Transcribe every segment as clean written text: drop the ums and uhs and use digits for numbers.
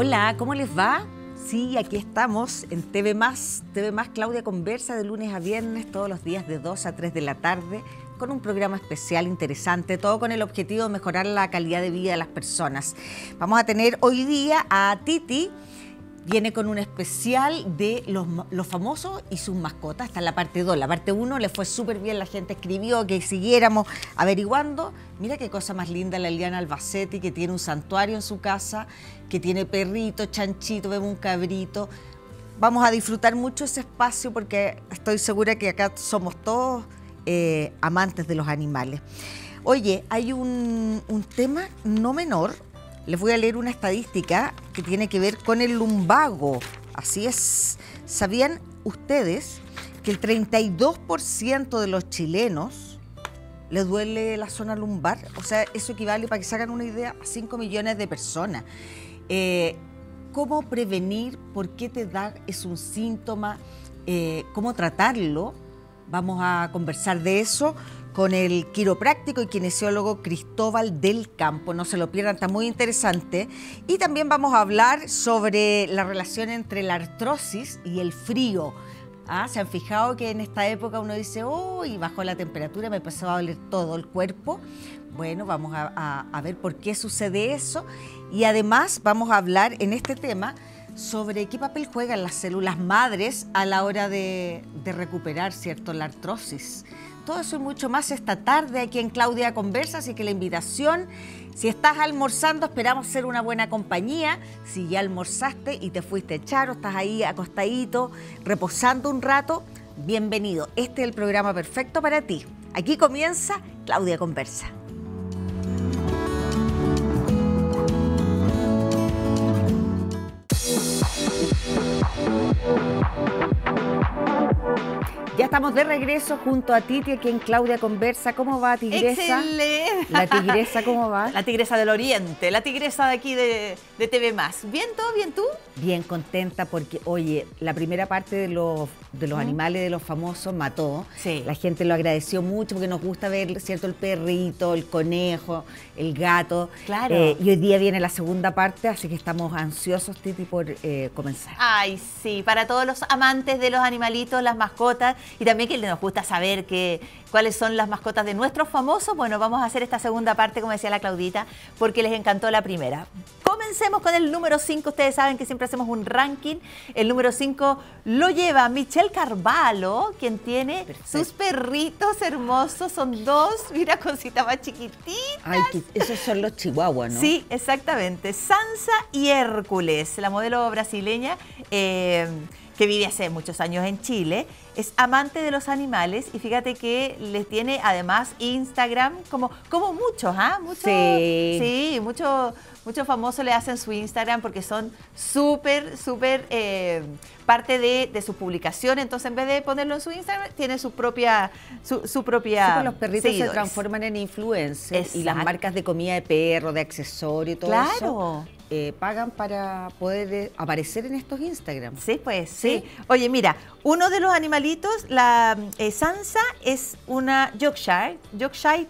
Hola, ¿cómo les va? Sí, aquí estamos en TV Más Claudia Conversa, de lunes a viernes, todos los días de 2 a 3 de la tarde, con un programa especial interesante, todo con el objetivo de mejorar la calidad de vida de las personas. Vamos a tener hoy día a Titi. Viene con un especial de los famosos y sus mascotas. Está en la parte 2. La parte 1 le fue súper bien, la gente escribió que siguiéramos averiguando. Mira qué cosa más linda la Eliana Albacete, que tiene un santuario en su casa, que tiene perrito, chanchito, vemos un cabrito. Vamos a disfrutar mucho ese espacio porque estoy segura que acá somos todos amantes de los animales. Oye, hay un tema no menor. Les voy a leer una estadística que tiene que ver con el lumbago. Así es. ¿Sabían ustedes que el 32% de los chilenos les duele la zona lumbar? O sea, eso equivale, para que se hagan una idea, a 5 millones de personas. ¿Cómo prevenir? ¿Por qué te da? ¿Es un síntoma? ¿Cómo tratarlo? Vamos a conversar de eso con el quiropráctico y kinesiólogo Cristóbal del Campo. No se lo pierdan, está muy interesante. Y también vamos a hablar sobre la relación entre la artrosis y el frío. ¿Se han fijado que en esta época uno dice, y bajó la temperatura, me empezó a doler todo el cuerpo? Bueno, vamos a ver por qué sucede eso. Y además vamos a hablar en este tema sobre qué papel juegan las células madres a la hora de recuperar, ¿cierto?, la artrosis. Todo eso y mucho más esta tarde aquí en Claudia Conversa, así que la invitación, si estás almorzando, esperamos ser una buena compañía. Si ya almorzaste y te fuiste a echar o estás ahí acostadito, reposando un rato, bienvenido. Este es el programa perfecto para ti. Aquí comienza Claudia Conversa. Ya estamos de regreso junto a Titi aquí en Claudia Conversa. ¿Cómo va, tigresa? ¡Excelente! La tigresa, ¿cómo va? La tigresa del Oriente, la tigresa de aquí de TV Más. ¿Bien todo? ¿Bien tú? Bien contenta porque, oye, la primera parte de los animales de los famosos mató. Sí. La gente lo agradeció mucho porque nos gusta ver, ¿cierto?, el perrito, el conejo, el gato. Claro. Y hoy día viene la segunda parte, así que estamos ansiosos, Titi, por comenzar. Ay, sí, para todos los amantes de los animalitos, las mascotas, y también que nos gusta saber cuáles son las mascotas de nuestros famosos. Bueno, vamos a hacer esta segunda parte, como decía la Claudita, porque les encantó la primera. Comencemos con el número 5. Ustedes saben que siempre hacemos un ranking. El número 5 lo lleva Michelle Carvalho, quien tiene sus perritos hermosos. Son dos, mira, cositas más chiquititas. Ay, esos son los chihuahuas, ¿no? Sí, exactamente. Sansa y Hércules, la modelo brasileña que vive hace muchos años en Chile, es amante de los animales y fíjate que les tiene además Instagram, como muchos, Muchos, sí, muchos famosos le hacen su Instagram porque son súper parte de su publicación. Entonces, en vez de ponerlo en su Instagram, tiene su propia Sí, pues los perritos seguidores. se transforman en influencers. Exacto. Y las marcas de comida de perro, de accesorios y todo eso pagan para poder aparecer en estos Instagram. Sí, pues, sí. Oye, mira, uno de los animalitos, la Sansa, es una Yorkshire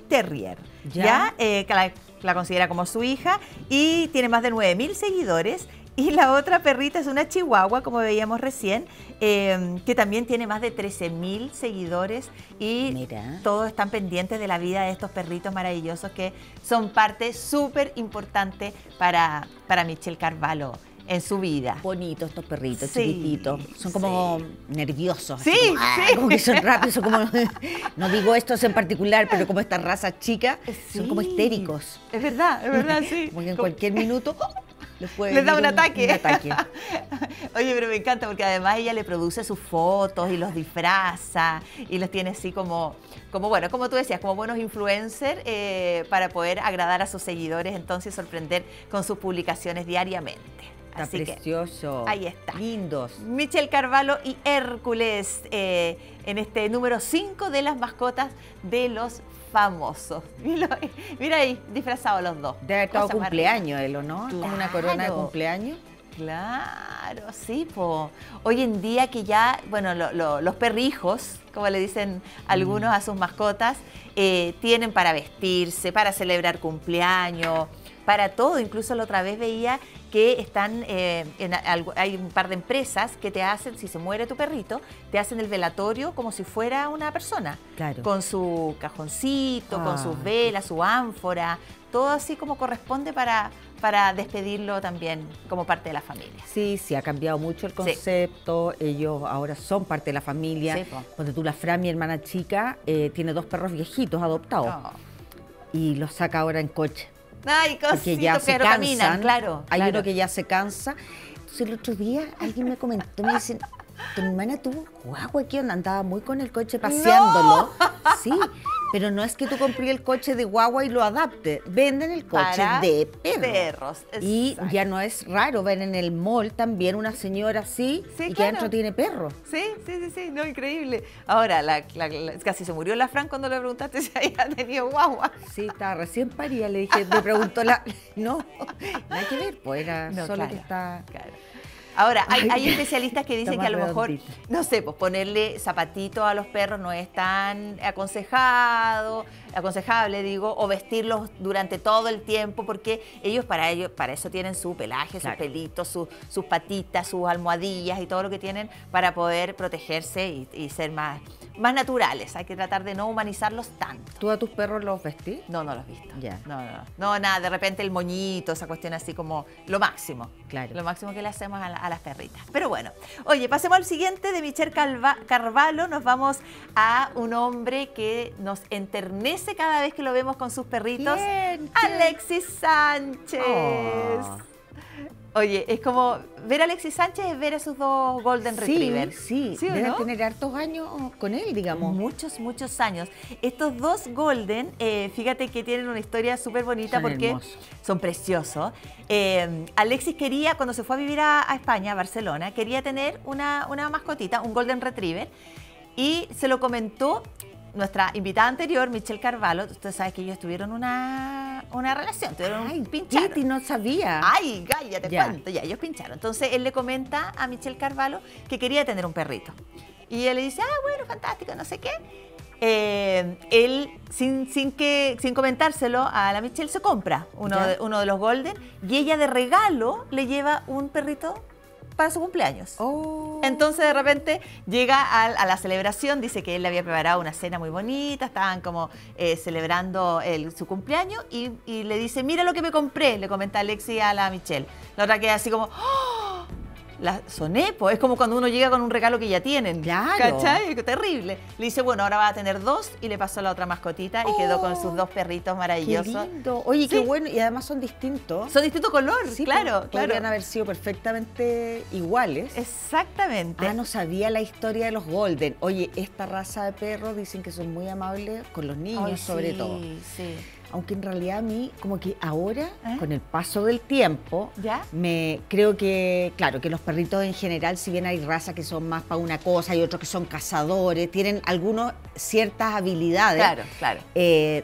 Terrier, ¿ya? Que la considera como su hija y tiene más de 9.000 seguidores. Y la otra perrita es una chihuahua, como veíamos recién, que también tiene más de 13.000 seguidores. Y mira, todos están pendientes de la vida de estos perritos maravillosos que son parte súper importante para Michelle Carvalho en su vida. Bonitos estos perritos, chiquititos. Son como nerviosos. Sí, como que son rápidos, son como, no digo estos en particular, pero como estas razas chicas, son como histéricos. Es verdad, sí. Como que en cualquier minuto les da un ataque. Oye, pero me encanta porque además ella le produce sus fotos y los disfraza y los tiene así como bueno, como tú decías, como buenos influencers para poder agradar a sus seguidores, entonces sorprender con sus publicaciones diariamente. Está Así precioso. Ahí está. Lindos. Michelle Carvalho y Hércules en este número 5 de las mascotas de los famosos. Mira ahí, disfrazados los dos. Debe haber estado cumpleaños él, ¿o no? Claro. Como una corona de cumpleaños. Claro, sí, po. Hoy en día que ya, bueno, los perrijos, como le dicen algunos a sus mascotas, tienen para vestirse, para celebrar cumpleaños, para todo. Incluso la otra vez veía que están, hay un par de empresas que te hacen, si se muere tu perrito, te hacen el velatorio como si fuera una persona. Claro. Con su cajoncito, con sus velas, su ánfora, todo así como corresponde para despedirlo también como parte de la familia. Sí, sí, ha cambiado mucho el concepto. Sí. Ellos ahora son parte de la familia. Sí, cuando tú, la Fran, mi hermana chica, tiene 2 perros viejitos adoptados. Oh. Y los saca ahora en coche. Ay, cositos, pero caminan, claro. Hay uno que ya se cansa. Entonces el otro día alguien me comentó, me dicen, tu hermana tuvo guagua, ¿qué onda? Andaba muy con el coche paseándolo. ¡No! Sí, pero no es que tú compres el coche de guagua y lo adaptes. Venden el coche de perros. Y exacto. Ya no es raro ver en el mall también una señora así, sí, y que adentro tiene perro. Sí, no, increíble. Ahora, casi se murió la Fran cuando le preguntaste si había tenido guagua. Sí, estaba recién parida, le dije, me preguntó no, nada que ver, pues era no, solo claro, que está... Claro. Ahora, hay especialistas que dicen que a lo mejor, no sé, pues ponerle zapatitos a los perros no es tan aconsejable, digo, o vestirlos durante todo el tiempo, porque ellos para eso tienen su pelaje, claro, sus pelitos, sus patitas, sus almohadillas y todo lo que tienen para poder protegerse y ser más naturales. Hay que tratar de no humanizarlos tanto. ¿Tú a tus perros los vestís? No, no los he visto. Ya. No, nada, de repente el moñito, esa cuestión así como lo máximo. Claro. Lo máximo que le hacemos a las perritas. Pero bueno, oye, pasemos al siguiente de Michel Carvalho. Nos vamos a un hombre que nos enternece cada vez que lo vemos con sus perritos. ¿Quién? Alexis Sánchez. Oh. Oye, es como ver a Alexis Sánchez es ver a sus 2 Golden Retriever. Sí, deben tener hartos años con él, digamos. Muchos años. Estos 2 Golden, fíjate que tienen una historia súper bonita porque hermosos. Son preciosos. Alexis quería, cuando se fue a vivir a España, a Barcelona, quería tener una mascotita, un Golden Retriever, y se lo comentó nuestra invitada anterior, Michel Carvalho. Usted sabe que ellos tuvieron una relación, tuvieron un pincharon. Titi, no sabía. Ay, Gaya, te cuento, ya, ellos pincharon. Entonces él le comenta a Michel Carvalho que quería tener un perrito. Y él le dice, bueno, fantástico, no sé qué. Él, sin comentárselo a la Michel, se compra uno de los Golden y ella de regalo le lleva un perrito para su cumpleaños. Oh. Entonces de repente llega a la celebración, dice que él le había preparado una cena muy bonita, estaban como celebrando su cumpleaños y le dice, mira lo que me compré, le comenta Alexis a la Michelle. La otra queda así como, ¡oh! La soné, pues es como cuando uno llega con un regalo que ya tienen. Claro. ¿Cachai? Terrible. Le dice, bueno, ahora va a tener 2 y le pasó la otra mascotita y quedó con sus 2 perritos maravillosos. Qué lindo. Oye, qué bueno. Y además son distintos. Son distinto color, sí, claro. Podrían haber sido perfectamente iguales. Exactamente. No sabía la historia de los Golden. Oye, esta raza de perros dicen que son muy amables con los niños, sobre todo. Sí. Aunque en realidad a mí, como que ahora, con el paso del tiempo, creo que, claro, que los perritos en general, si bien hay razas que son más para una cosa y otros que son cazadores, tienen algunos ciertas habilidades. Claro.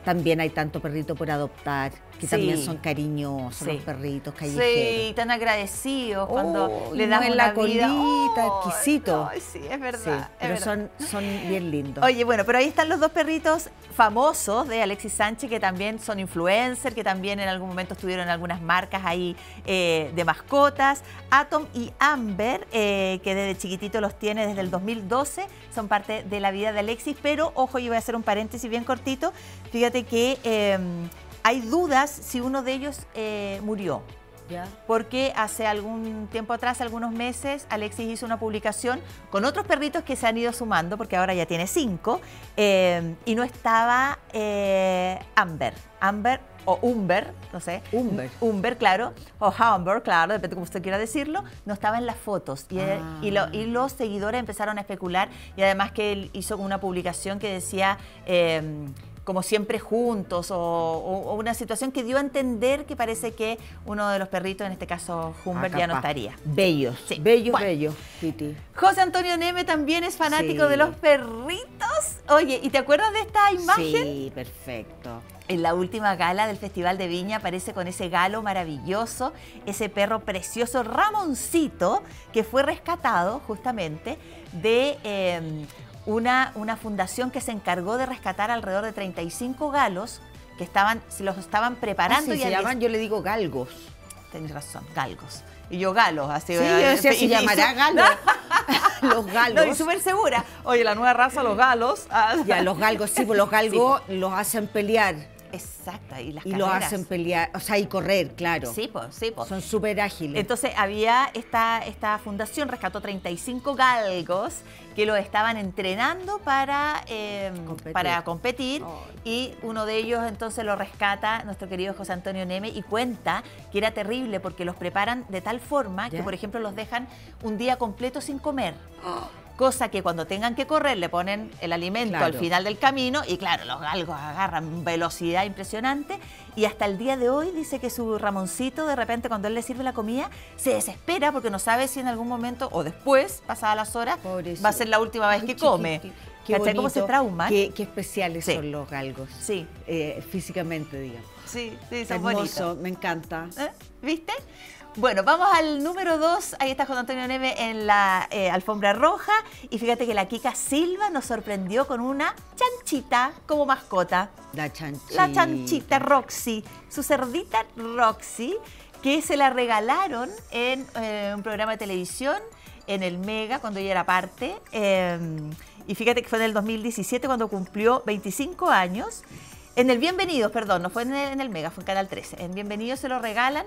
También hay tanto perrito por adoptar, que también son cariñosos, los perritos callejeros. Sí, tan agradecidos cuando le dan la colita, exquisito. Sí, es verdad. Sí, pero son bien lindos. Oye, bueno, pero ahí están los 2 perritos famosos de Alexis Sánchez, que también son influencers, que también en algún momento estuvieron en algunas marcas ahí de mascotas. Atom y Amber, que desde chiquitito los tiene desde el 2012, son parte de la vida de Alexis, pero ojo, yo voy a hacer un paréntesis bien cortito. Fíjate que hay dudas si uno de ellos murió. Porque hace algún tiempo atrás, algunos meses, Alexis hizo una publicación con otros perritos que se han ido sumando, porque ahora ya tiene 5, y no estaba Amber o Umber, no sé. Umber, claro, o Humber, claro, depende de cómo usted quiera decirlo, no estaba en las fotos. Y los seguidores empezaron a especular, y además que él hizo una publicación que decía como siempre juntos o una situación que dio a entender que parece que uno de los perritos, en este caso Humbert, ya no estaría. Bellos, sí. bellos, bueno, bellos, Titi. José Antonio Neme también es fanático de los perritos. Oye, ¿y te acuerdas de esta imagen? Sí, perfecto. En la última gala del Festival de Viña aparece con ese galo maravilloso, ese perro precioso Ramoncito, que fue rescatado justamente de una fundación que se encargó de rescatar alrededor de 35 galos que los estaban preparando. Se llaman, yo le digo galgos. Tenés razón, galgos. Y yo galos, así. Sí, yo decía, se llamará galo. Los galos. No, y súper segura. Oye, la nueva raza, los galos. Ya, los galgos, sí, pues los galgos los hacen pelear. Exacto, y las y carreras. los hacen pelear, o sea, y correr, claro. Sí, pues, sí, pues. Son súper ágiles. Entonces había esta fundación, rescató 35 galgos que los estaban entrenando para competir. Oh. Y uno de ellos entonces lo rescata nuestro querido José Antonio Neme y cuenta que era terrible porque los preparan de tal forma que, por ejemplo, los dejan un día completo sin comer. Oh. Cosa que cuando tengan que correr le ponen el alimento al final del camino y claro, los galgos agarran velocidad impresionante y hasta el día de hoy dice que su Ramoncito de repente cuando él le sirve la comida se desespera porque no sabe si en algún momento o después, pasadas las horas, va a ser la última vez que come. ¿Cachai cómo se trauman? Qué especiales son los galgos. Sí. Físicamente, digamos. Sí, son hermoso, bonitos. Me encanta. ¿Viste? Bueno, vamos al número 2. Ahí está José Antonio Neme en la alfombra roja. Y fíjate que la Kika Silva nos sorprendió con una chanchita como mascota. La chanchita. La chanchita Roxy. Su cerdita Roxy, que se la regalaron en un programa de televisión, en el Mega, cuando ella era parte. Y fíjate que fue en el 2017 cuando cumplió 25 años. En el Bienvenidos, perdón, no fue en el Mega, fue en Canal 13. En Bienvenidos se lo regalan.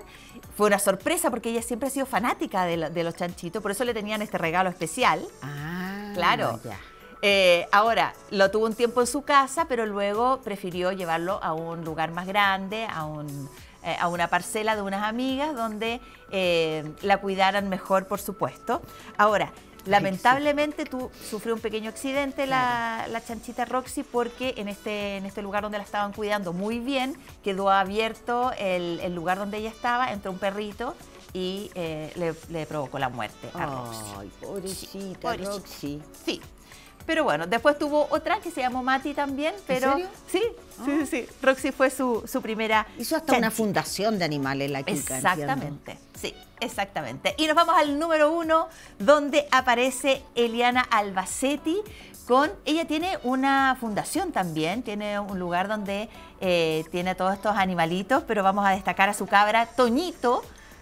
Fue una sorpresa porque ella siempre ha sido fanática de los chanchitos, por eso le tenían este regalo especial. Ah, claro. Ya. Ahora, lo tuvo un tiempo en su casa, pero luego prefirió llevarlo a un lugar más grande, a una parcela de unas amigas donde la cuidaran mejor, por supuesto. Ahora, lamentablemente sufrió un pequeño accidente la chanchita Roxy porque en este lugar donde la estaban cuidando muy bien, quedó abierto el lugar donde ella estaba, entró un perrito y le provocó la muerte a Roxy. Ay, pobrecita Roxy. Sí. Pero bueno, después tuvo otra que se llamó Mati también, pero... ¿En serio? Sí. Roxy fue su primera hizo hasta una fundación de animales la Kika. Exactamente, entiendo. Sí, exactamente. Y nos vamos al número 1, donde aparece Eliana Albacete. Ella tiene una fundación también, tiene un lugar donde tiene todos estos animalitos, pero vamos a destacar a su cabra Toñito,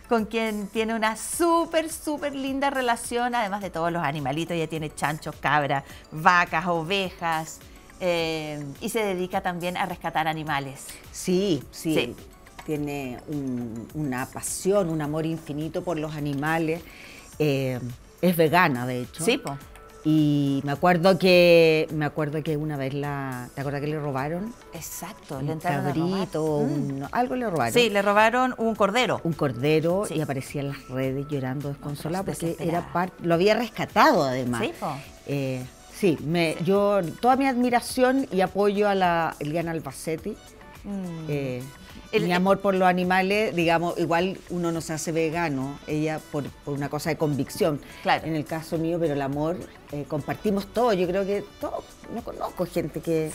con quien tiene una súper linda relación, además de todos los animalitos. Ella tiene chanchos, cabras, vacas, ovejas, y se dedica también a rescatar animales. Sí. Tiene una pasión, un amor infinito por los animales. Es vegana, de hecho. Sí, po. Y me acuerdo que una vez ¿te acuerdas que le robaron? Exacto, le entraron cabrito, algo le robaron. Sí, le robaron un cordero. Un cordero, sí. Y aparecía en las redes llorando desconsolada porque lo había rescatado además. Sí, po. Sí, yo toda mi admiración y apoyo a la Eliana Albacete. Mi amor por los animales, digamos, igual uno no se hace vegano, ella por una cosa de convicción. Claro. En el caso mío, pero el amor, compartimos todo. Yo creo que todos, no conozco gente que...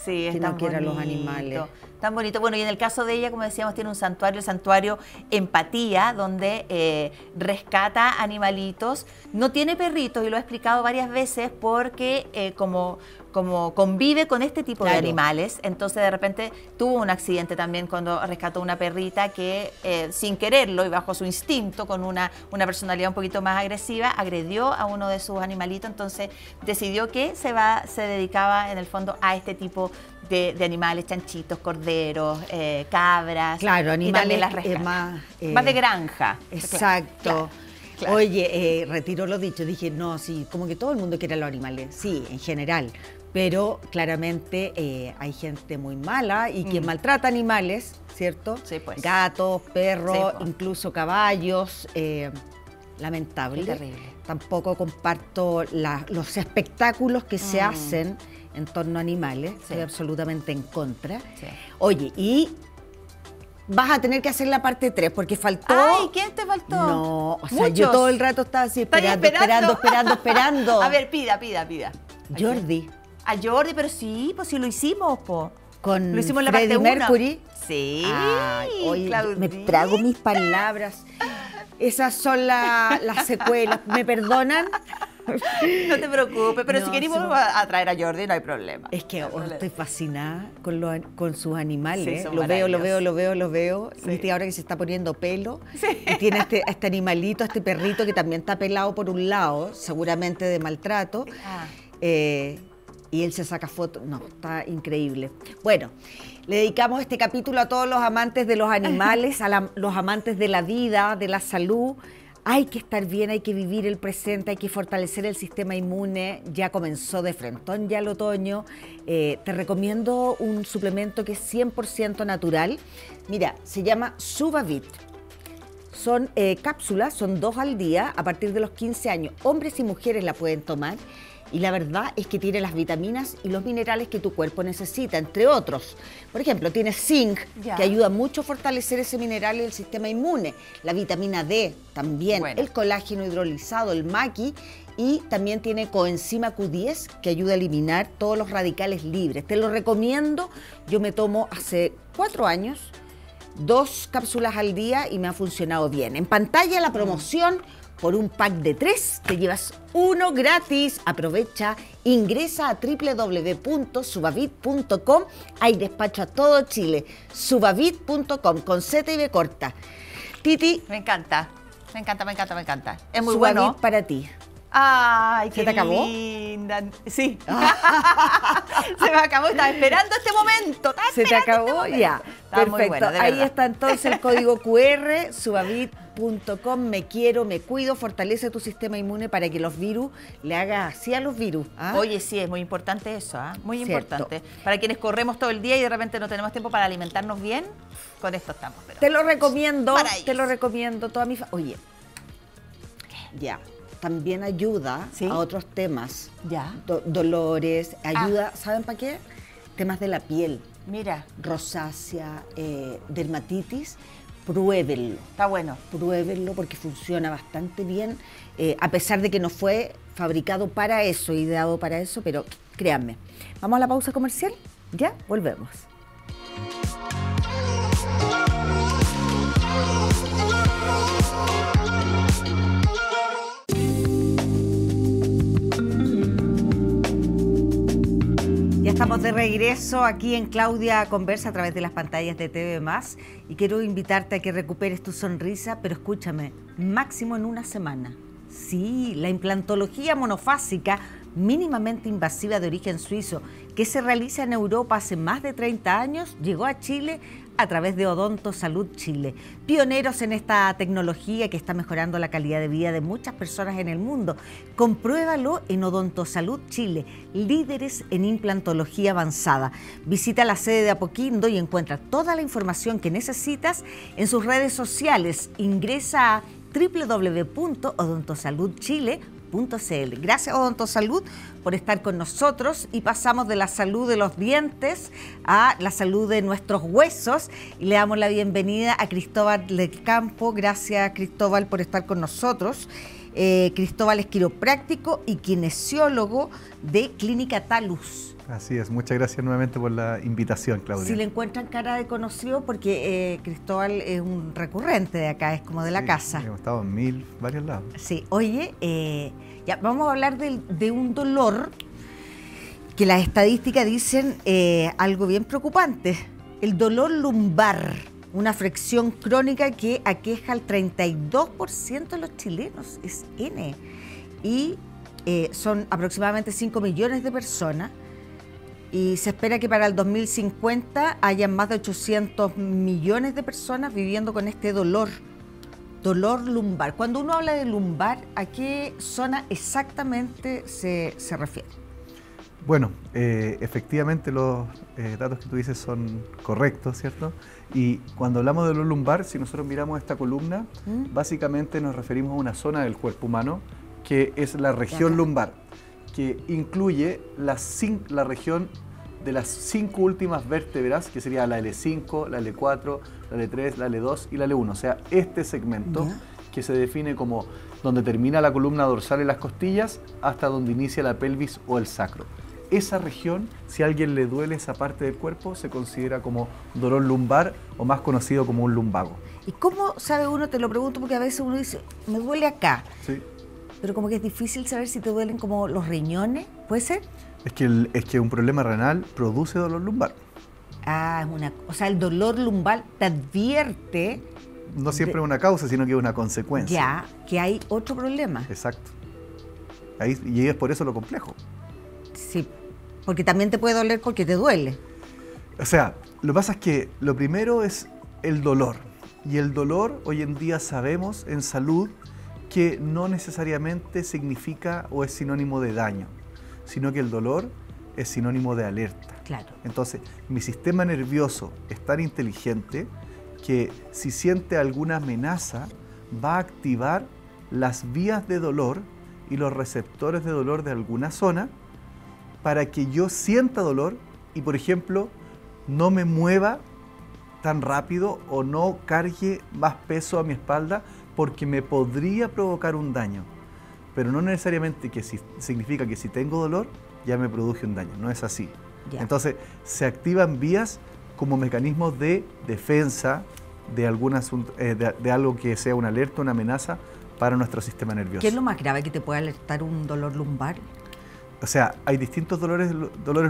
Sí, es que tan no quiera bonito, los animales. Tan bonito. Bueno, y en el caso de ella, como decíamos, tiene un santuario, el santuario Empatía, donde rescata animalitos. No tiene perritos, y lo he explicado varias veces, porque como convive con este tipo de animales, entonces de repente tuvo un accidente también cuando rescató una perrita que sin quererlo y bajo su instinto, con una personalidad un poquito más agresiva, agredió a uno de sus animalitos, entonces decidió que se dedicaba en el fondo a este tipo de animales, chanchitos, corderos, cabras. Claro, animales más de granja. Exacto. Claro. Oye, retiro lo dicho, dije, no, sí, como que todo el mundo quiere los animales, sí, en general, pero claramente hay gente muy mala y que maltrata animales, ¿cierto? Sí, pues. Gatos, perros, sí, pues. Incluso caballos, lamentable. Qué terrible. Tampoco comparto los espectáculos que se hacen en torno a animales, estoy absolutamente en contra. Sí. Oye, y vas a tener que hacer la parte 3 porque faltó... Ay, ¿quién te faltó? No, o sea, Muchos. yo todo el rato estaba así esperando. A ver, pida. Jordi. A Jordi, pero sí, pues sí lo hicimos, po. Con Lo hicimos en la Freddie parte 1. Mercury. Sí, Ay, oye, Claudita. me trago mis palabras. Esas son las secuelas. ¿Me perdonan? No te preocupes, pero No, si queremos sí. a traer a Jordi, no hay problema. Es que No hay problema. estoy fascinada con sus animales. Sí, son Lo veo. Sí. Viste, ahora que se está poniendo pelo. Y tiene este animalito, este perrito que también está pelado por un lado, seguramente de maltrato. Ah. Y él se saca fotos. No, está increíble. Bueno, le dedicamos este capítulo a todos los amantes de los animales, los amantes de la vida, de la salud. Hay que estar bien, hay que vivir el presente, hay que fortalecer el sistema inmune. Ya comenzó de frentón ya el otoño. Te recomiendo un suplemento que es 100% natural. Mira, se llama Subavit. Son cápsulas, son 2 al día a partir de los 15 años. Hombres y mujeres la pueden tomar. Y la verdad es que tiene las vitaminas y los minerales que tu cuerpo necesita, entre otros. Por ejemplo, tiene zinc, Ya. que ayuda mucho a fortalecer ese mineral y el sistema inmune. La vitamina D también, Bueno. el colágeno hidrolizado, el maqui, y también tiene coenzima Q10, que ayuda a eliminar todos los radicales libres. Te lo recomiendo. Yo me tomo hace 4 años 2 cápsulas al día y me ha funcionado bien. En pantalla la promoción... Por un pack de 3 te llevas 1 gratis. Aprovecha, ingresa a www.subavit.com. Hay despacho a todo Chile. Subavit.com con Z y B corta. Titi, Me encanta. Es muy Subavit bueno. para ti. Ay, qué ¿Se te acabó? linda. Sí. Se me acabó, estaba esperando este momento. ¿Se te acabó? Ya. Estaba muy Perfecto. bueno, de Ahí verdad. está entonces el código QR, subavit.com. Me quiero, me cuido, fortalece tu sistema inmune para que los virus le haga así a los virus. ¿Ah? Oye, sí, es muy importante eso, ¿ah? Muy Cierto. importante. Para quienes corremos todo el día y de repente no tenemos tiempo para alimentarnos bien, con esto estamos. Pero... Te lo recomiendo, Para ellos. te lo recomiendo. Toda mi Oye, ya, también ayuda ¿Sí? a otros temas. Ya. Dolores, ayuda, ¿saben para qué? Temas de la piel, Mira, rosácea, dermatitis. Pruébenlo. está bueno. Pruébenlo porque funciona bastante bien, a pesar de que no fue fabricado para eso, ideado para eso, pero créanme. ¿Vamos a la pausa comercial? Ya, volvemos. Ya estamos de regreso aquí en Claudia Conversa a través de las pantallas de TV+, y quiero invitarte a que recuperes tu sonrisa, pero escúchame, máximo en una semana. Sí, la implantología monofásica mínimamente invasiva de origen suizo, que se realiza en Europa hace más de 30 años, llegó a Chile a través de Odonto Salud Chile. Pioneros en esta tecnología que está mejorando la calidad de vida de muchas personas en el mundo. Compruébalo en Odonto Salud Chile, líderes en implantología avanzada. Visita la sede de Apoquindo y encuentra toda la información que necesitas en sus redes sociales. Ingresa a www.odontosaludchile.cl. Gracias, Odontosalud, por estar con nosotros, y pasamos de la salud de los dientes a la salud de nuestros huesos y le damos la bienvenida a Cristóbal del Campo. Gracias, Cristóbal, por estar con nosotros. Cristóbal es quiropráctico y kinesiólogo de Clínica Talus. Así es, muchas gracias nuevamente por la invitación, Claudia. Si le encuentran cara de conocido, porque Cristóbal es un recurrente de acá, es como de la Sí, casa. hemos estado en varios lados. Sí, oye, ya vamos a hablar de un dolor que las estadísticas dicen algo bien preocupante. El dolor lumbar, una afección crónica que aqueja al 32% de los chilenos, es N. Y son aproximadamente 5 millones de personas. Y se espera que para el 2050 hayan más de 800 millones de personas viviendo con este dolor lumbar. Cuando uno habla de lumbar, ¿a qué zona exactamente se refiere? Bueno, efectivamente los datos que tú dices son correctos, ¿cierto? Y cuando hablamos de dolor lumbar, si nosotros miramos esta columna, básicamente nos referimos a una zona del cuerpo humano que es la región lumbar. que incluye la región de las 5 últimas vértebras, que sería la L5, la L4, la L3, la L2 y la L1. O sea, este segmento que se define como donde termina la columna dorsal y las costillas hasta donde inicia la pelvis o el sacro. Esa región, si a alguien le duele esa parte del cuerpo, se considera como dolor lumbar o más conocido como un lumbago. ¿Y cómo sabe uno? Te lo pregunto porque a veces uno dice, me duele acá. Sí. Pero como que es difícil saber si te duelen como los riñones, ¿puede ser? Es que un problema renal produce dolor lumbar. Ah, o sea, el dolor lumbar te advierte... No siempre es una causa, sino que es una consecuencia. Ya, que hay otro problema. Exacto. Y es por eso lo complejo. Sí, porque también te puede doler porque te duele. O sea, lo que pasa es que lo primero es el dolor. Y el dolor, hoy en día sabemos en salud que no necesariamente significa o es sinónimo de daño, sino que el dolor es sinónimo de alerta. Claro. Entonces, mi sistema nervioso es tan inteligente que si siente alguna amenaza, va a activar las vías de dolor y los receptores de dolor de alguna zona para que yo sienta dolor y, por ejemplo, no me mueva tan rápido o no cargue más peso a mi espalda porque me podría provocar un daño. Pero no necesariamente significa que si tengo dolor ya me produje un daño, no es así. Ya. Entonces se activan vías como mecanismos de defensa de algo que sea una alerta, una amenaza para nuestro sistema nervioso. ¿Qué es lo más grave que te puede alertar un dolor lumbar? O sea, hay distintos dolores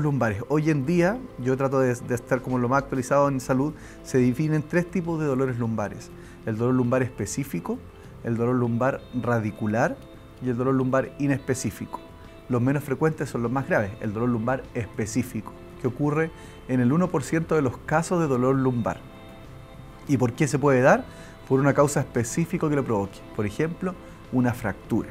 lumbares. Hoy en día, yo trato de estar como lo más actualizado en salud, se definen 3 tipos de dolores lumbares. El dolor lumbar específico, el dolor lumbar radicular y el dolor lumbar inespecífico. Los menos frecuentes son los más graves, el dolor lumbar específico, que ocurre en el 1% de los casos de dolor lumbar. ¿Y por qué se puede dar? Por una causa específica que lo provoque. Por ejemplo, una fractura.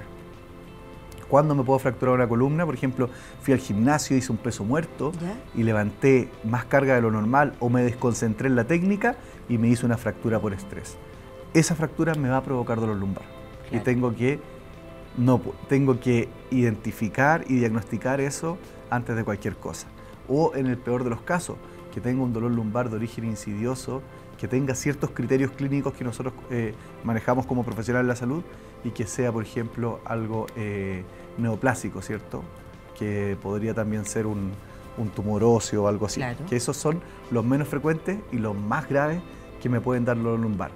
¿Cuándo me puedo fracturar una columna? Por ejemplo, fui al gimnasio, hice un peso muerto y levanté más carga de lo normal o me desconcentré en la técnica y me hice una fractura por estrés. Esa fractura me va a provocar dolor lumbar. Claro. Y tengo que identificar y diagnosticar eso antes de cualquier cosa. O en el peor de los casos, que tenga un dolor lumbar de origen insidioso, que tenga ciertos criterios clínicos que nosotros manejamos como profesionales de la salud y que sea, por ejemplo, algo neoplásico, ¿cierto? Que podría también ser un tumor óseo o algo así. Claro. Que esos son los menos frecuentes y los más graves que me pueden dar dolor lumbar.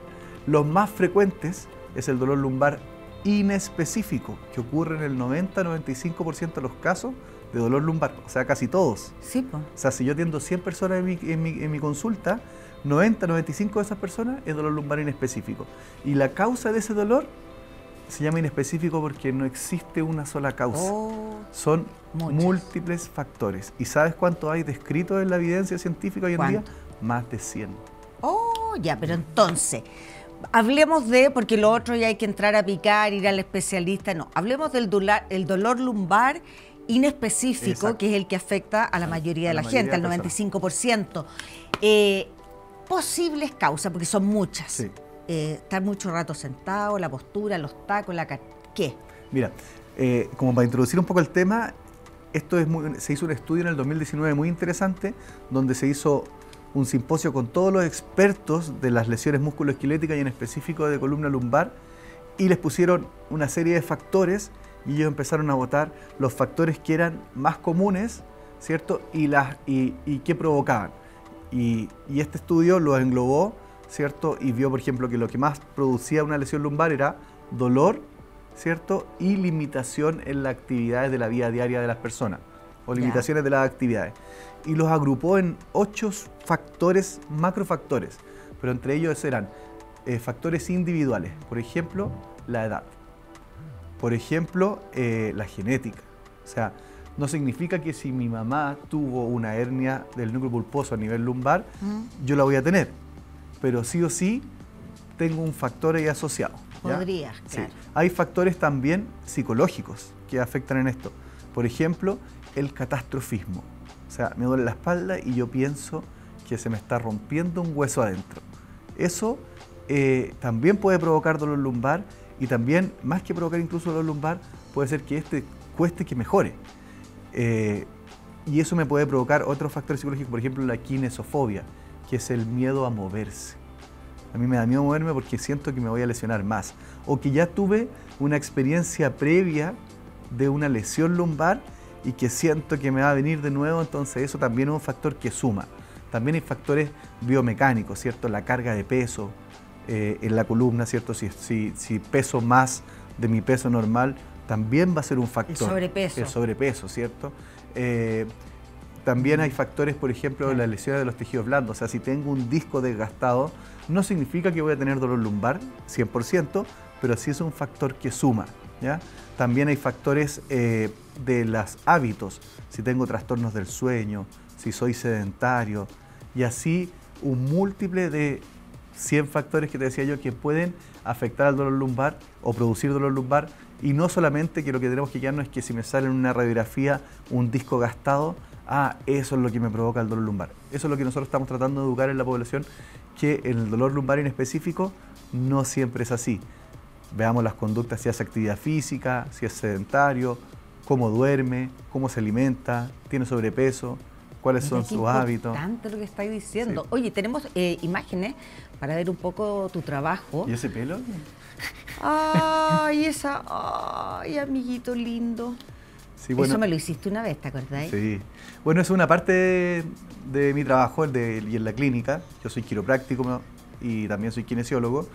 Los más frecuentes es el dolor lumbar inespecífico, que ocurre en el 90-95% de los casos de dolor lumbar, o sea, casi todos. Sí, pues. O sea, si yo atiendo 100 personas en mi consulta, 90-95 de esas personas es dolor lumbar inespecífico. Y la causa de ese dolor se llama inespecífico porque no existe una sola causa. Son múltiples factores. ¿Y sabes cuánto hay descrito en la evidencia científica hoy en día? Más de 100. Ya, pero entonces, hablemos porque lo otro ya hay que entrar a picar, ir al especialista. No, hablemos del dolor lumbar inespecífico. Exacto. Que es el que afecta a la mayoría de la gente, al 95%. Posibles causas, porque son muchas. Sí. Estar mucho rato sentado, la postura, los tacos, ¿qué? Mira, como para introducir un poco el tema, se hizo un estudio en el 2019 muy interesante, donde se hizo un simposio con todos los expertos de las lesiones musculoesqueléticas y en específico de columna lumbar, y les pusieron una serie de factores y ellos empezaron a votar los factores que eran más comunes, ¿cierto? Y qué provocaban. Y este estudio lo englobó, ¿cierto? Y vio, por ejemplo, que lo que más producía una lesión lumbar era dolor, ¿cierto? Y limitación en las actividades de la vida diaria de las personas, o limitaciones de las actividades. Y los agrupó en 8 factores, macrofactores, pero entre ellos eran factores individuales, por ejemplo, la edad, por ejemplo, la genética. O sea, no significa que si mi mamá tuvo una hernia del núcleo pulposo a nivel lumbar, yo la voy a tener, pero sí o sí tengo un factor ahí asociado. Podría, claro. Sí. Hay factores también psicológicos que afectan en esto. Por ejemplo, el catastrofismo. O sea, me duele la espalda y yo pienso que se me está rompiendo un hueso adentro. Eso también puede provocar dolor lumbar y también, más que provocar incluso dolor lumbar, puede ser que cueste que mejore. Y eso me puede provocar otros factores psicológicos, por ejemplo, la kinesofobia, que es el miedo a moverse. A mí me da miedo moverme porque siento que me voy a lesionar más. O que ya tuve una experiencia previa de una lesión lumbar y que siento que me va a venir de nuevo, entonces eso también es un factor que suma. También hay factores biomecánicos, ¿cierto? La carga de peso en la columna, ¿cierto? Si peso más de mi peso normal, también va a ser un factor. El sobrepeso. El sobrepeso, ¿cierto? También hay factores, por ejemplo, las lesiones de los tejidos blandos. O sea, si tengo un disco desgastado, no significa que voy a tener dolor lumbar 100%, pero sí es un factor que suma, ¿ya? También hay factores de los hábitos. Si tengo trastornos del sueño, si soy sedentario, y así un múltiple de 100 factores que te decía yo que pueden afectar al dolor lumbar o producir dolor lumbar. Y no solamente que lo que tenemos que quedarnos es que si me sale en una radiografía un disco gastado, eso es lo que me provoca el dolor lumbar. Eso es lo que nosotros estamos tratando de educar en la población, que el dolor lumbar en específico no siempre es así. Veamos las conductas, si hace actividad física, si es sedentario, cómo duerme, cómo se alimenta, tiene sobrepeso, cuáles son sus hábitos. Es importante lo que estáis diciendo. Sí. Oye, tenemos imágenes para ver un poco tu trabajo. ¿Y ese pelo? Ay, amiguito lindo. Sí, bueno, eso me lo hiciste una vez, ¿te acordáis? Sí. Bueno, es una parte de mi trabajo y en la clínica. Yo soy quiropráctico y también soy kinesiólogo.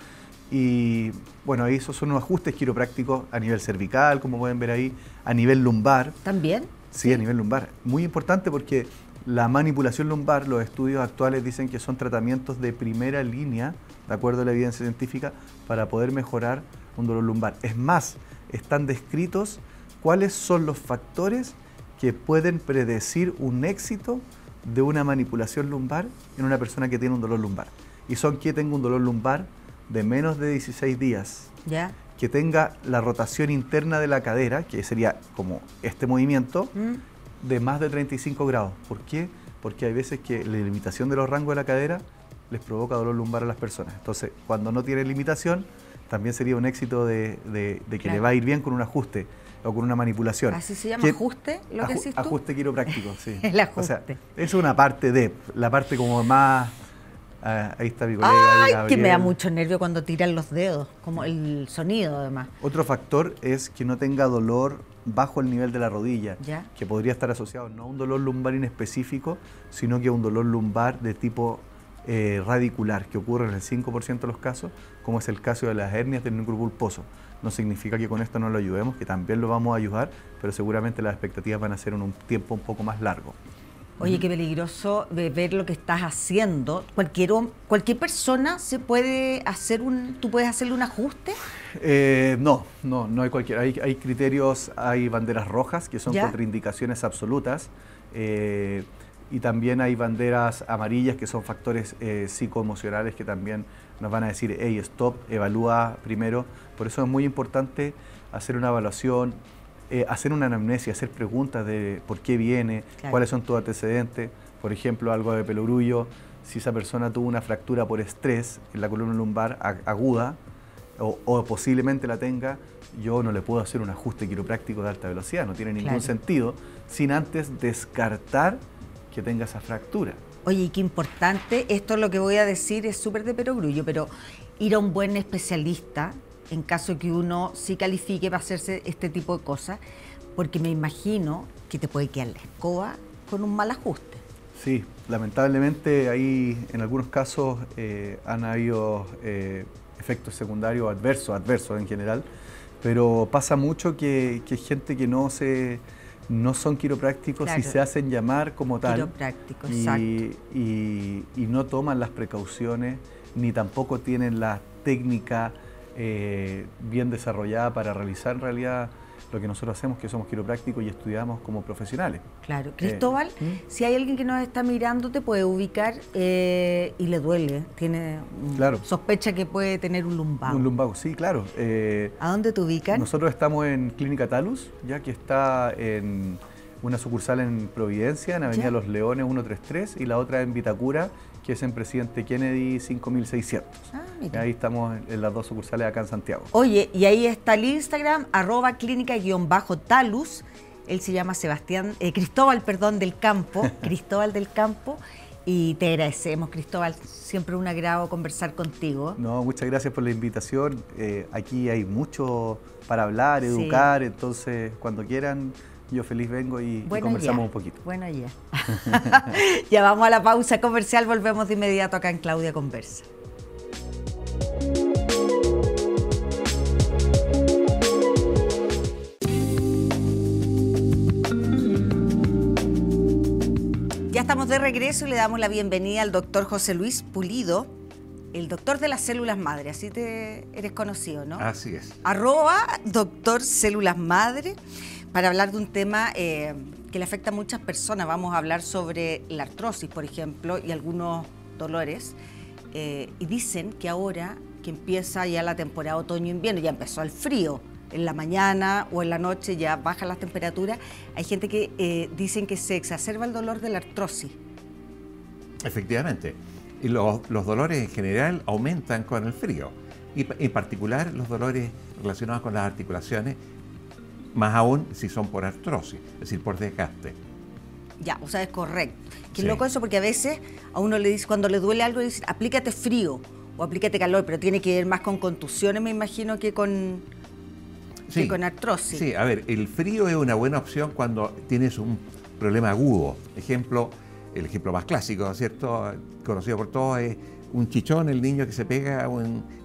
Y bueno, esos son unos ajustes quiroprácticos a nivel cervical, como pueden ver ahí, a nivel lumbar. ¿También? Sí, a nivel lumbar. Muy importante porque la manipulación lumbar, los estudios actuales dicen que son tratamientos de primera línea, de acuerdo a la evidencia científica, para poder mejorar un dolor lumbar. Es más, están descritos cuáles son los factores que pueden predecir un éxito de una manipulación lumbar en una persona que tiene un dolor lumbar. Y son que tenga un dolor lumbar de menos de 16 días, ¿ya? Que tenga la rotación interna de la cadera, que sería como este movimiento, de más de 35 grados. ¿Por qué? Porque hay veces que la limitación de los rangos de la cadera les provoca dolor lumbar a las personas. Entonces, cuando no tiene limitación, también sería un éxito de que claro, le va a ir bien con un ajuste o con una manipulación. ¿Así se llama ajuste, lo que decís tú? Ajuste quiropráctico, sí. El ajuste. O sea, es una parte de, la parte como más... ahí está mi colega. Ay, que me da mucho nervio cuando tiran los dedos, como el sonido además. Otro factor es que no tenga dolor bajo el nivel de la rodilla, ¿ya? Que podría estar asociado no a un dolor lumbar en específico, sino que a un dolor lumbar de tipo radicular, que ocurre en el 5% de los casos, como es el caso de las hernias del núcleo pulposo. No significa que con esto no lo ayudemos, que también lo vamos a ayudar, pero seguramente las expectativas van a ser en un tiempo un poco más largo. Oye, qué peligroso de ver lo que estás haciendo. ¿Cualquier persona se puede hacer tú puedes hacerle un ajuste? No hay cualquiera. Hay criterios, hay banderas rojas, que son ¿ya? contraindicaciones absolutas, y también hay banderas amarillas, que son factores psicoemocionales, que también nos van a decir, hey, stop, evalúa primero. Por eso es muy importante hacer una evaluación, hacer una anamnesia, hacer preguntas de por qué viene, claro, cuáles son tus antecedentes. Por ejemplo, algo de pelogrullo, si esa persona tuvo una fractura por estrés en la columna lumbar aguda, o posiblemente la tenga, yo no le puedo hacer un ajuste quiropráctico de alta velocidad, no tiene ningún claro, sentido, sin antes descartar que tenga esa fractura. Oye, y qué importante, esto lo que voy a decir es súper de perogrullo, pero ir a un buen especialista, en caso que uno sí califique para hacerse este tipo de cosas, porque me imagino que te puede quedar la escoba con un mal ajuste. Sí, lamentablemente ahí en algunos casos han habido efectos secundarios adversos en general, pero pasa mucho que hay gente que no son quiroprácticos, claro, y se hacen llamar como tal. Quiropráctico, exacto. Y no toman las precauciones, ni tampoco tienen la técnica bien desarrollada para realizar en realidad lo que nosotros hacemos, que somos quiroprácticos y estudiamos como profesionales. Claro. Cristóbal, si hay alguien que nos está mirando, te puede ubicar y le duele, tiene claro, sospecha que puede tener un lumbago. Un lumbago, sí, claro. ¿A dónde te ubican? Nosotros estamos en Clínica Talus, ya que está en una sucursal en Providencia, en Avenida Los Leones 133, y la otra en Vitacura, que es en Presidente Kennedy 5600. Ahí estamos en las dos sucursales acá en Santiago. Oye, y ahí está el Instagram, @clínica_talus, Él se llama Cristóbal, perdón, del Campo, Cristóbal del Campo. Y te agradecemos, Cristóbal, siempre un agrado conversar contigo. No, muchas gracias por la invitación. Aquí hay mucho para hablar, educar, entonces cuando quieran, yo feliz vengo y conversamos un poquito. Bueno, ya. Ya vamos a la pausa comercial, volvemos de inmediato acá en Claudia Conversa. Ya estamos de regreso y le damos la bienvenida al doctor José Luis Pulido, el doctor de las células madre, así te eres conocido, ¿no? Así es. @doctor células madre, para hablar de un tema que le afecta a muchas personas. Vamos a hablar sobre la artrosis, por ejemplo, y algunos dolores. Y dicen que ahora que empieza ya la temporada otoño-invierno, ya empezó el frío, en la mañana o en la noche ya bajan las temperaturas, hay gente que dicen que se exacerba el dolor de la artrosis. Efectivamente. Y los dolores en general aumentan con el frío. Y en particular los dolores relacionados con las articulaciones, más aún si son por artrosis, es decir, por desgaste. Ya, o sea, es correcto. Qué Sí. loco eso, porque a veces a uno le dice, cuando le duele algo, le dice, aplícate frío o aplícate calor, pero tiene que ver más con contusiones, me imagino, que con artrosis. Sí, a ver, el frío es una buena opción cuando tienes un problema agudo. El ejemplo más clásico, ¿cierto? Conocido por todos, es un chichón, el niño que se pega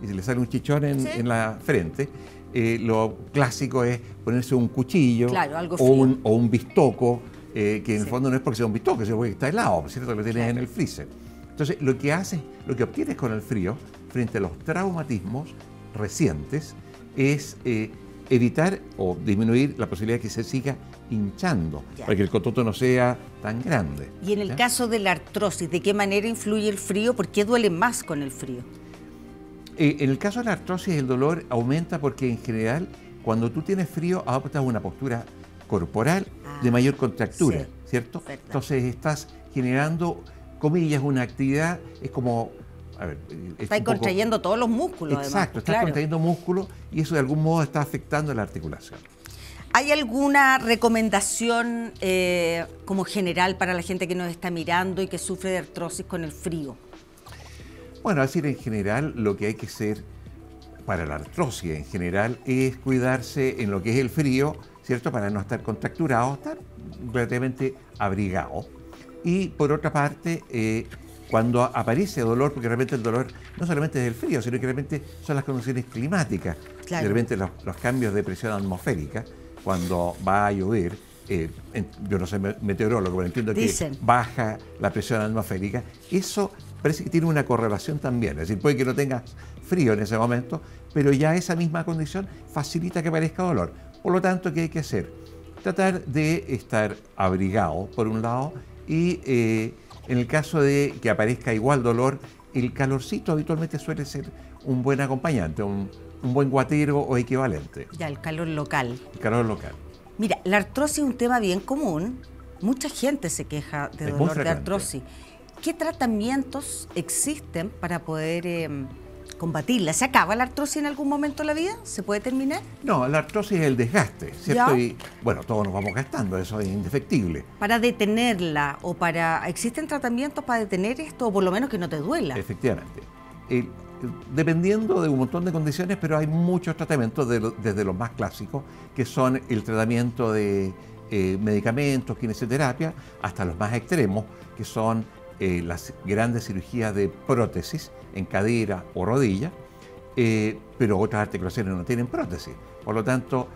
y se le sale un chichón en la frente. Lo clásico es ponerse un cuchillo, claro, algo o un bistoco, que en el fondo no es porque sea un bistoco, sino porque está helado, ¿cierto? Lo tienes en el freezer. Entonces, lo que obtienes con el frío, frente a los traumatismos recientes, es evitar o disminuir la posibilidad de que se siga hinchando, para que el cototo no sea tan grande. Y en el caso de la artrosis, ¿de qué manera influye el frío? ¿Por qué duele más con el frío? En el caso de la artrosis, el dolor aumenta porque en general, cuando tú tienes frío, adoptas una postura corporal de mayor contractura, sí, ¿cierto? verdad. Entonces estás generando, comillas, una actividad, es como... Estás contrayendo todos los músculos, exacto, además. Estás contrayendo músculos y eso de algún modo está afectando la articulación. ¿Hay alguna recomendación como general para la gente que nos está mirando y que sufre de artrosis con el frío? Bueno, es decir, en general lo que hay que hacer para la artrosis en general es cuidarse en lo que es el frío, ¿cierto? Para no estar contracturado, estar relativamente abrigado. Y por otra parte, cuando aparece dolor, porque realmente el dolor no solamente es del frío, sino que realmente son las condiciones climáticas, claro. de repente los cambios de presión atmosférica, cuando va a llover, yo no soy meteorólogo, pero entiendo que baja la presión atmosférica, eso parece que tiene una correlación también, es decir, puede que no tengas frío en ese momento, pero ya esa misma condición facilita que aparezca dolor. Por lo tanto, ¿qué hay que hacer? Tratar de estar abrigado, por un lado, y en el caso de que aparezca igual dolor, el calorcito habitualmente suele ser un buen acompañante, un buen guatero o equivalente. Ya, el calor local. El calor local. Mira, la artrosis es un tema bien común. Mucha gente se queja de dolor de artrosis. ¿Qué tratamientos existen para poder combatirla? ¿Se acaba la artrosis en algún momento de la vida? ¿Se puede terminar? No, la artrosis es el desgaste, ¿cierto? ¿Ya? Y bueno, todos nos vamos gastando, eso es indefectible. Para detenerla o para... ¿Existen tratamientos para detener esto o por lo menos que no te duela? Efectivamente. Dependiendo de un montón de condiciones, pero hay muchos tratamientos, desde los más clásicos, que son el tratamiento de medicamentos, kinesioterapia, hasta los más extremos, que son las grandes cirugías de prótesis en cadera o rodilla, pero otras articulaciones no tienen prótesis. Por lo tanto,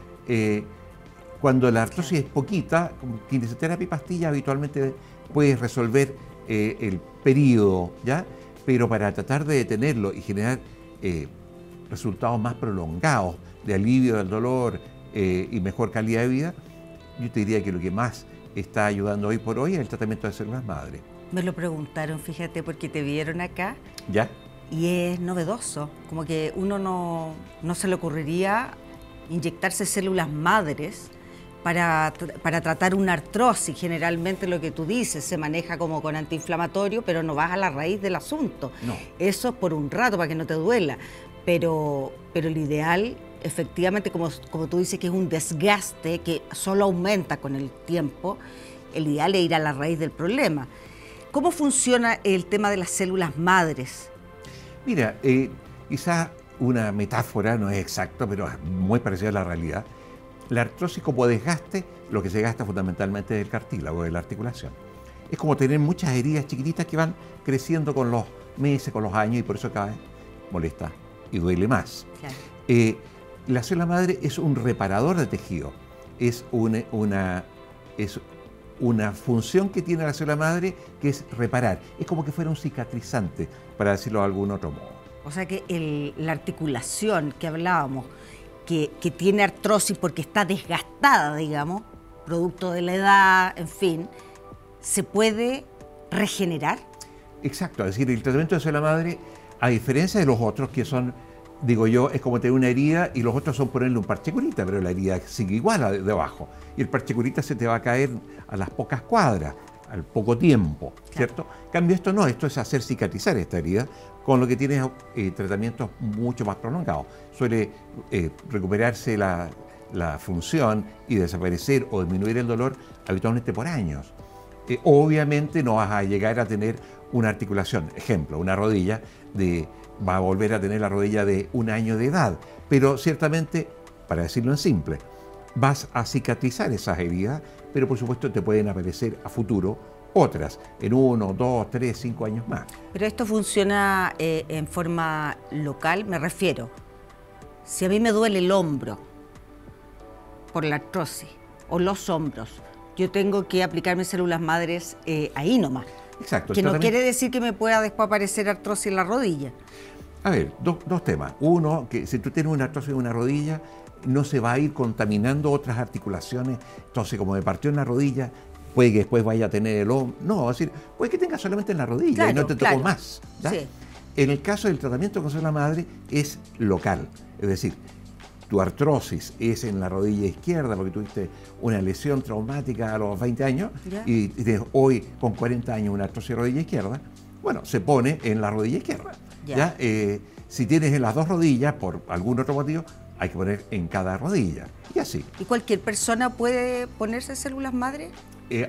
cuando la artrosis es poquita, con kinesioterapia y pastilla habitualmente puedes resolver el periodo, ¿ya? Pero para tratar de detenerlo y generar resultados más prolongados de alivio del dolor y mejor calidad de vida, yo te diría que lo que más está ayudando hoy por hoy es el tratamiento de células madre. Me lo preguntaron, fíjate, porque te vieron acá. ¿Ya? Y es novedoso, como que uno no se le ocurriría inyectarse células madres para tratar una artrosis. Generalmente lo que tú dices se maneja como con antiinflamatorio, pero no vas a la raíz del asunto. No. Eso es por un rato, para que no te duela. Pero lo ideal efectivamente, como tú dices, que es un desgaste que solo aumenta con el tiempo, el ideal es ir a la raíz del problema. ¿Cómo funciona el tema de las células madres? Mira, quizás una metáfora, no es exacto, pero es muy parecida a la realidad. La artrosis como desgaste, lo que se gasta fundamentalmente es el cartílago, de la articulación. Es como tener muchas heridas chiquititas que van creciendo con los meses, con los años, y por eso cada vez molesta y duele más. Claro. La célula madre es un reparador de tejido, es una función que tiene la célula madre, que es reparar. Es como que fuera un cicatrizante, para decirlo de algún otro modo. O sea que la articulación que hablábamos, que tiene artrosis porque está desgastada, digamos, producto de la edad, en fin, ¿se puede regenerar? Exacto, es decir, el tratamiento de célula madre, a diferencia de los otros que son, digo yo, es como tener una herida y los otros son ponerle un parche curita, pero la herida sigue igual de abajo. Y el parche curita se te va a caer a las pocas cuadras, al poco tiempo, ¿cierto? En cambio, esto no, esto es hacer cicatrizar esta herida, con lo que tienes tratamientos mucho más prolongados. Suele recuperarse la función y desaparecer o disminuir el dolor habitualmente por años. Obviamente no vas a llegar a tener una articulación, ejemplo, una rodilla, va a volver a tener la rodilla de 1 año de edad, pero ciertamente, para decirlo en simple, vas a cicatrizar esas heridas, pero por supuesto te pueden aparecer a futuro otras, en 1, 2, 3, 5 años más. Pero esto funciona en forma local, me refiero. Si a mí me duele el hombro por la artrosis o los hombros, yo tengo que aplicarme células madres ahí nomás. Exacto. Que no quiere decir que me pueda después aparecer artrosis en la rodilla. A ver, dos temas. Uno, que si tú tienes una artrosis en una rodilla, no se va a ir contaminando otras articulaciones. Entonces, como me partió en la rodilla, puede que después vaya a tener el hombro. No, es decir, puede que tenga solamente en la rodilla, claro, y no te tocó más. ¿Ya? Sí. En el caso del tratamiento con célula madre es local. Es decir, tu artrosis es en la rodilla izquierda porque tuviste una lesión traumática a los 20 años, ¿ya? Y tienes hoy con 40 años una artrosis de rodilla izquierda, bueno, se pone en la rodilla izquierda. ¿Ya? Si tienes en las dos rodillas, por algún otro motivo, hay que poner en cada rodilla, y así. ¿Y cualquier persona puede ponerse células madre?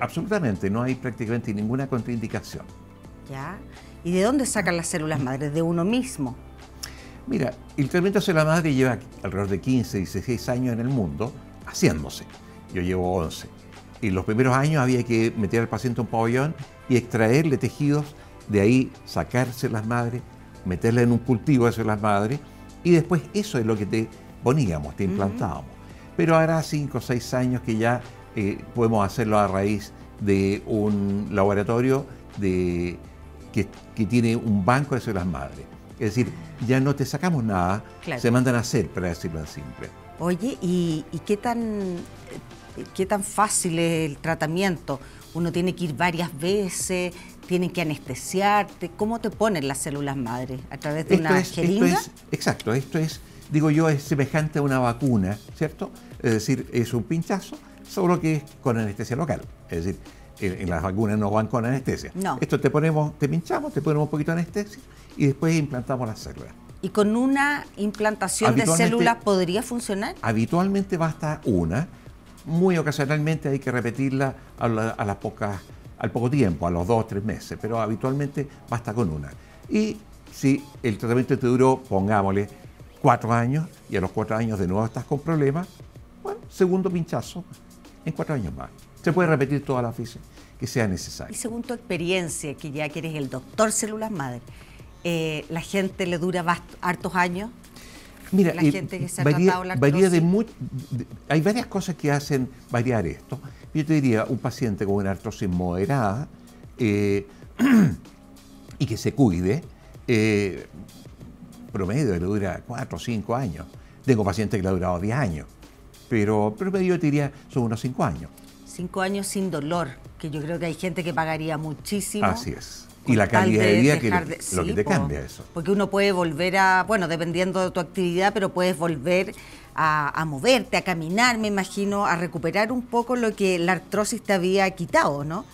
Absolutamente, no hay prácticamente ninguna contraindicación. ¿Ya? ¿Y de dónde sacan las células madres? ¿De uno mismo? Mira, el tratamiento de célula madre lleva alrededor de 15, 16 años en el mundo haciéndose. Yo llevo 11. En los primeros años había que meter al paciente en un pabellón y extraerle tejidos, de ahí sacar células madre, meterla en un cultivo de células madre, y después eso es lo que te poníamos, te implantábamos. Pero ahora 5 o 6 años que ya podemos hacerlo a raíz de un laboratorio que tiene un banco de células madre. Es decir, ya no te sacamos nada, claro, se mandan a hacer, para decirlo en simple. Oye, ¿y qué tan fácil es el tratamiento? ¿Uno tiene que ir varias veces? ¿Tienen que anestesiarte? ¿Cómo te ponen las células madre? ¿A través de una jeringa? Exacto, esto es, digo yo, es semejante a una vacuna, ¿cierto? Es decir, es un pinchazo, solo que es con anestesia local. Es decir, en las vacunas no van con anestesia. No. Esto te pinchamos, te ponemos un poquito de anestesia y después implantamos las células. ¿Y con una implantación de células podría funcionar? Habitualmente basta una. Muy ocasionalmente hay que repetirla al poco tiempo, a los 2 o 3 meses, pero habitualmente basta con una. Y si el tratamiento te duró, pongámosle, 4 años, y a los 4 años de nuevo estás con problemas, bueno, segundo pinchazo en 4 años más. Se puede repetir toda la fase que sea necesaria. Y según tu experiencia, que ya que eres el doctor células madre, ¿la gente le dura hartos años? Mira, la gente que se ha tratado la artrosis. Hay varias cosas que hacen variar esto. Yo te diría, un paciente con una artrosis moderada y que se cuide, promedio le dura 4 o 5 años. Tengo pacientes que le ha durado 10 años, pero promedio te diría son unos 5 años. 5 años sin dolor, que yo creo que hay gente que pagaría muchísimo. Así es. Y la calidad de vida lo que te cambia eso. Porque uno puede volver bueno, dependiendo de tu actividad, pero puedes volver a moverte, a caminar, me imagino, a recuperar un poco lo que la artrosis te había quitado, ¿no?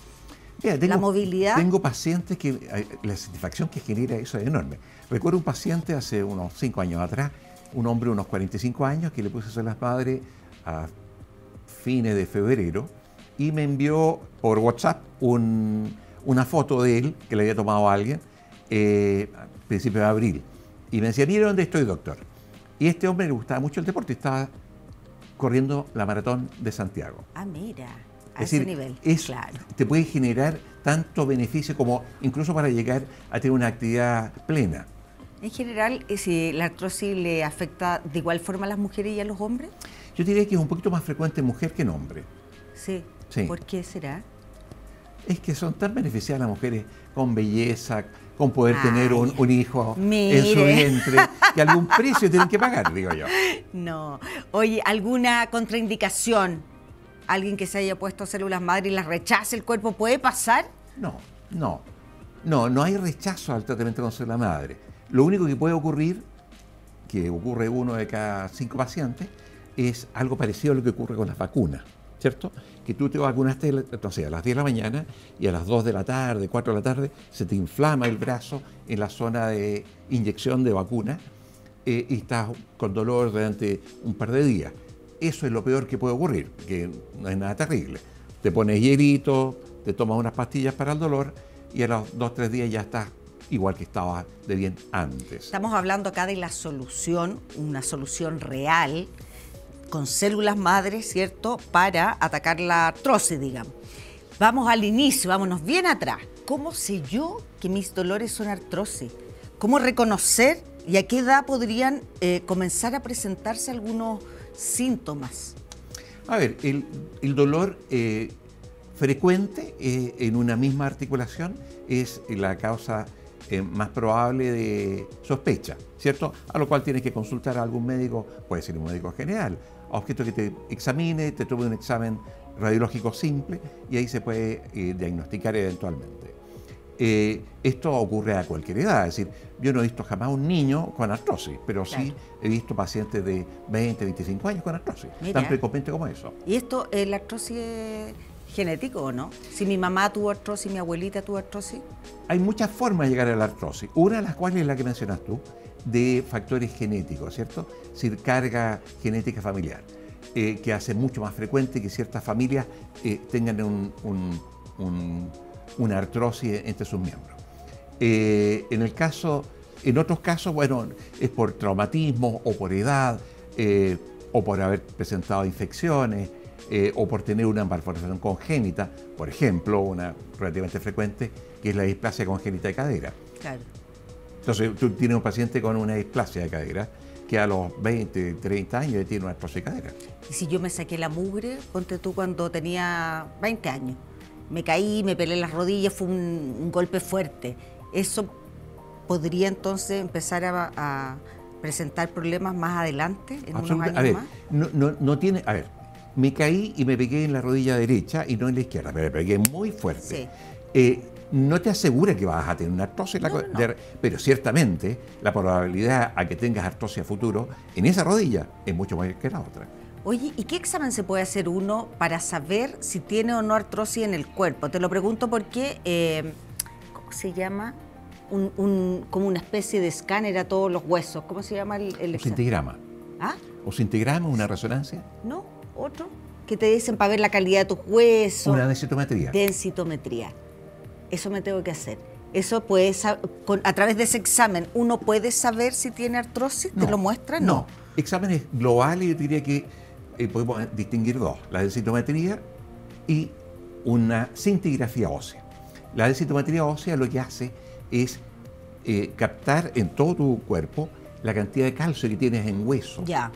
Mira, la movilidad. Tengo pacientes que la satisfacción que genera eso es enorme. Recuerdo un paciente hace unos 5 años atrás un hombre de unos 45 años que le puse a hacer las madres a fines de febrero y me envió por WhatsApp una foto de él que le había tomado a alguien a principios de abril. Y me decía, mire dónde estoy, doctor. Y a este hombre le gustaba mucho el deporte, estaba corriendo la maratón de Santiago. Ah, mira, a Es ese decir, nivel. claro, te puede generar tanto beneficio como incluso para llegar a tener una actividad plena. En general, si la artrosis le afecta de igual forma a las mujeres y a los hombres. Yo diría que es un poquito más frecuente en mujer que en hombre. Sí. Sí. ¿Por qué será? Es que son tan beneficiadas las mujeres con belleza, con poder Ay, tener un hijo mire. en su vientre, que algún precio tienen que pagar, digo yo. No. Oye, ¿alguna contraindicación? ¿Alguien que se haya puesto células madre y las rechace el cuerpo puede pasar? No hay rechazo al tratamiento con célula madre. Lo único que puede ocurrir, que ocurre 1 de cada 5 pacientes, es algo parecido a lo que ocurre con las vacunas, ¿cierto? Que tú te vacunaste, entonces, a las 10 de la mañana y a las 2 de la tarde, 4 de la tarde, se te inflama el brazo en la zona de inyección de vacuna y estás con dolor durante un par de días. Eso es lo peor que puede ocurrir, que no es nada terrible. Te pones hielito, te tomas unas pastillas para el dolor y a los 2 o 3 días ya estás igual que estaba de bien antes. Estamos hablando acá de la solución, una solución real, con células madres, ¿cierto?, para atacar la artrosis, digamos. Vamos al inicio, vámonos bien atrás. ¿Cómo sé yo que mis dolores son artrosis? ¿Cómo reconocer y a qué edad podrían comenzar a presentarse algunos síntomas? A ver, el dolor frecuente en una misma articulación es la causa más probable de sospecha, ¿cierto? A lo cual tienes que consultar a algún médico, puede ser un médico general, a objeto que te examine, te tome un examen radiológico simple y ahí se puede diagnosticar eventualmente. Esto ocurre a cualquier edad, es decir, yo no he visto jamás un niño con artrosis, pero claro, sí he visto pacientes de 20, 25 años con artrosis, mira, tan frecuente como eso. ¿Y esto, la artrosis es genético o no? Si mi mamá tuvo artrosis, mi abuelita tuvo artrosis. Hay muchas formas de llegar a la artrosis, una de las cuales es la que mencionas tú, de factores genéticos, ¿cierto? Es decir, carga genética familiar, que hace mucho más frecuente que ciertas familias tengan una artrosis entre sus miembros. En otros casos, bueno, es por traumatismo o por edad, o por haber presentado infecciones, o por tener una malformación congénita, por ejemplo, una relativamente frecuente, que es la displasia congénita de cadera. Claro. Entonces, tú tienes un paciente con una displasia de cadera que a los 20, 30 años tiene una artrosis de cadera. Y si yo me saqué la mugre, ponte tú cuando tenía 20 años, me caí, me pelé las rodillas, fue un golpe fuerte, ¿eso podría entonces empezar a presentar problemas más adelante, en unos años a ver, más? no tiene, a ver, me caí y me pegué en la rodilla derecha y no en la izquierda, me pegué muy fuerte. Sí. No te asegura que vas a tener una artrosis, No. pero ciertamente la probabilidad a que tengas artrosis a futuro en esa rodilla es mucho mayor que la otra. Oye, ¿y qué examen se puede hacer uno para saber si tiene o no artrosis en el cuerpo? Te lo pregunto porque, ¿cómo se llama? Como una especie de escáner a todos los huesos. ¿Cómo se llama el examen? Ossintigrama. ¿Ah? ¿Ossintigrama, una resonancia? ¿No? ¿Otro? Que te dicen para ver la calidad de tus huesos. Una densitometría. Densitometría. Eso me tengo que hacer. Eso puede, a través de ese examen, ¿uno puede saber si tiene artrosis? ¿Te lo muestra? No. Exámenes globales, yo diría que podemos distinguir dos: la densitometría y una scintigrafía ósea. La densitometría ósea lo que hace es captar en todo tu cuerpo la cantidad de calcio que tienes en hueso. Ya.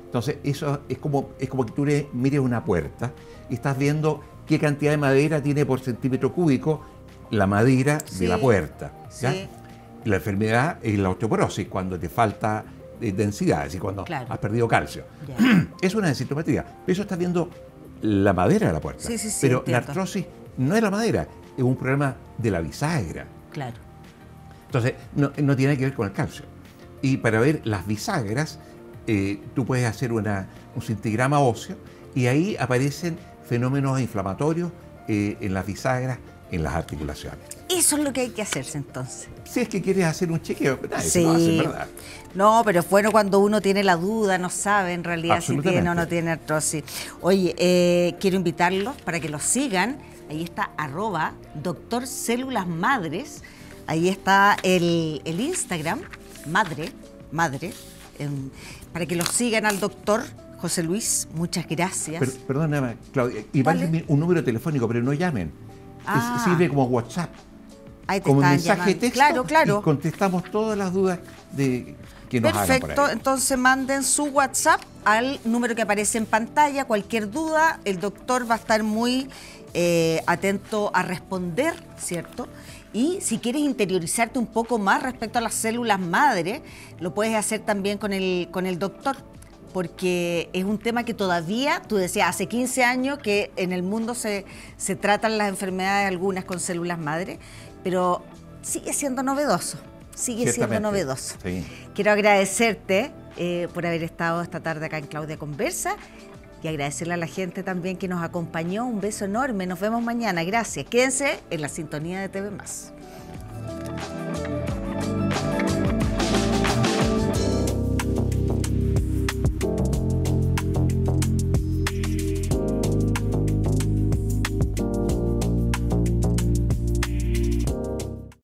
Entonces, eso es como que tú mires una puerta y estás viendo qué cantidad de madera tiene por centímetro cúbico la madera de la puerta. ¿Ya? Sí. La enfermedad es la osteoporosis, cuando te falta densidad, es decir, cuando has perdido calcio. Ya. Es una densitometría. Eso estás viendo la madera de la puerta. Sí, pero entiendo. la artrosis no es la madera, es un problema de la bisagra. Claro. Entonces, no tiene que ver con el calcio. Y para ver las bisagras, tú puedes hacer un scintigrama óseo y ahí aparecen fenómenos inflamatorios en las bisagras, en las articulaciones. Eso es lo que hay que hacerse entonces. Si es que quieres hacer un chequeo, nadie se lo hace, ¿verdad? No, pero es bueno cuando uno tiene la duda, no sabe en realidad si tiene o no tiene artrosis. Oye, quiero invitarlos para que los sigan. Ahí está @Doctor Células Madres. Ahí está el Instagram, madre, para que los sigan al doctor José Luis. Muchas gracias. Perdóname, Claudia, y vale un número telefónico, pero no llamen. Sirve como WhatsApp. Ahí te como están mensaje llamando. de texto. Claro. Y contestamos todas las dudas que nos hagan por ahí. Perfecto, entonces manden su WhatsApp al número que aparece en pantalla. Cualquier duda, el doctor va a estar muy atento a responder, ¿cierto? Y si quieres interiorizarte un poco más respecto a las células madre, lo puedes hacer también con el doctor, porque es un tema que todavía, tú decías, hace 15 años que en el mundo se tratan las enfermedades algunas con células madre, pero sigue siendo novedoso. Sigue siendo novedoso. Sí. Quiero agradecerte por haber estado esta tarde acá en Claudia Conversa y agradecerle a la gente también que nos acompañó. Un beso enorme. Nos vemos mañana. Gracias. Quédense en la sintonía de TV+.